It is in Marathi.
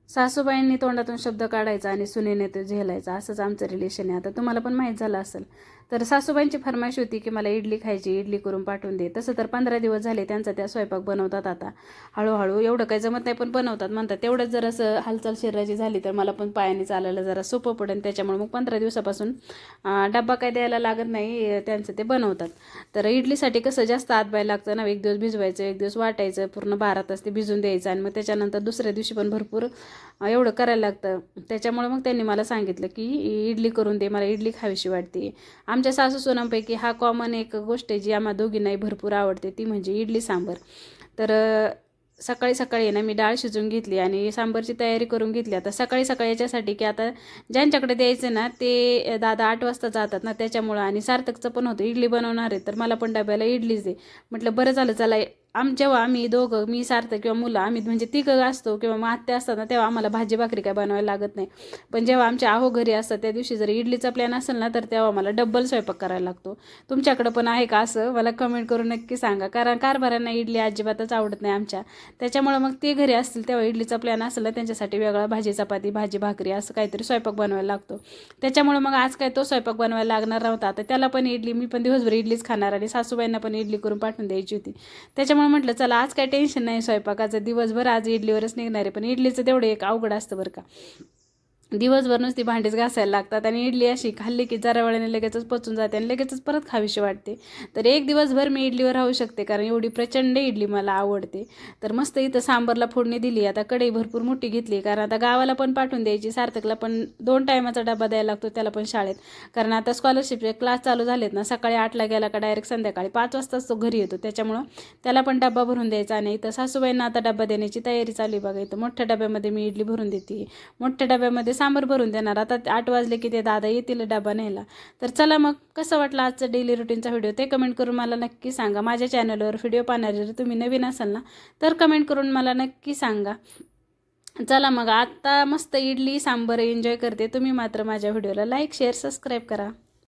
सासूबाईंनी तोंडातून शब्द काढायचा आणि सुनेने ते झेलायचा, असंच आमचं रिलेशन आहे. आता तुम्हाला पण माहीत झालं असेल. तर सासूबाईंची फरमाईश होती की मला इडली खायची, इडली करून पाठवून दे. तसं तर 15 दिवस झाले त्यांचा त्या स्वयंपाक बनवतात. आता हळूहळू एवढं काही जमत नाही पण बनवतात म्हणतात. तेवढंच जर असं हालचाल शरीराची झाली तर मला पण पायाने चालायला जरा सोपं पडेल. त्याच्यामुळे मग 15 दिवसापासून डब्बा काय द्यायला लागत नाही, त्यांचं ते बनवतात. तर इडलीसाठी कसं जास्त हातबाय लागतं ना. एक दिवस भिजवायचं, एक दिवस वाटायचं, पूर्ण 12 तास ते भिजून द्यायचं आणि मग त्याच्यानंतर दुसऱ्या दिवशी पण भरपूर एवढं करायला लागतं. त्याच्यामुळे मग त्यांनी मला सांगितलं की इडली करून दे, मला इडली खावीशी वाटते. आमच्या सासू सुनांपैकी हा कॉमन एक गोष्ट आहे जी आम्हा दोघींनाही भरपूर आवडते, ती म्हणजे इडली सांबर. तर सकाळी सकाळी ना मी डाळ शिजवून घेतली आणि सांबरची तयारी करून घेतली. आता सकाळी सकाळी याच्यासाठी की आता ज्यांच्याकडे द्यायचं ना ते दादा 8 वाजता जातात ना, त्याच्यामुळं आणि सार्थकचं पण होतं इडली बनवणार आहे तर मला पण डब्याला इडलीच दे. म्हटलं बरं झालं चला. जेव्हा आम्ही दोघं, मी सार्थक किंवा मुलं, आम्ही म्हणजे तिघं असतो किंवा मग आत्या असतात ना, तेव्हा आम्हाला भाजी भाकरी काय बनवायला लागत नाही. पण जेव्हा आमच्या आहो घरी असतात त्या दिवशी जर इडलीचा प्लॅन असेल ना तर तेव्हा मला डब्बल स्वयंपाक करायला लागतो. तुमच्याकडं पण आहे का असं? मला कमेंट करून नक्की सांगा. कारण कारभारांना इडली अजिबातच आवडत नाही आमच्या. त्याच्यामुळं मग ते घरी असतील तेव्हा इडलीचा प्लॅन असेल ना त्यांच्यासाठी वेगळा भाजी चपाती, भाजी भाकरी असं काहीतरी स्वयंपाक बनवायला लागतो. त्याच्यामुळे मग आज काय तो स्वयंपाक बनवायला लागणार नव्हता. आता त्याला पण इडली, मी पण दिवसभर इडलीच खाणार आणि सासूबाईंना पण इडली करून पाठवून द्यायची होती. त्याच्यामुळे म्हटलं चला आज काय टेन्शन नाही स्वयंपाकाचं, दिवसभर आज इडलीवरच निघणार आहे. पण इडलीचं तेवढं एक अवघड असतं बरं का. दिवसभर नुसती भांडीच घासायला लागतात आणि इडली अशी खाल्ली की जरा वेळाने लगेचच पचून जाते आणि लगेचच परत खावीशी वाटते. तर एक दिवसभर मी इडलीवर राहू शकते कारण एवढी प्रचंड इडली मला आवडते. तर मस्त इथं सांबरला फोडणी दिली. आता कढई भरपूर मोठी घेतली कारण आता गावाला पण पाठवून द्यायची. सार्थकला पण 2 टायमाचा डबा द्यायला लागतो त्याला पण शाळेत. कारण आता स्कॉलरशिपचे क्लास चालू झालेत ना, सकाळी 8ला गेला का डायरेक्ट संध्याकाळी 5 वाजताच तो घरी येतो. त्याच्यामुळं त्याला पण डबा भरून द्यायचा. आणि इथं सासूबाईंना आता डबा देण्याची तयारी चालू आहे बघा. इथं मोठ्या डब्यामध्ये मी इडली भरून देते, मोठ्या डब्यामध्ये सांबर भरून देणार. आता 8 वाजले की ते दादा येतील डबा न्यायला. तर चला मग कसं वाटलं आजचं डेली रुटीनचा व्हिडिओ ते कमेंट करून मला नक्की सांगा. माझ्या चॅनलवर व्हिडिओ पाहणारे जर तुम्ही नवीन असाल ना तर कमेंट करून मला नक्की सांगा. चला मग आता मस्त इडली सांबर एन्जॉय करते. तुम्ही मात्र माझ्या व्हिडिओला लाईक शेअर सबस्क्राईब करा.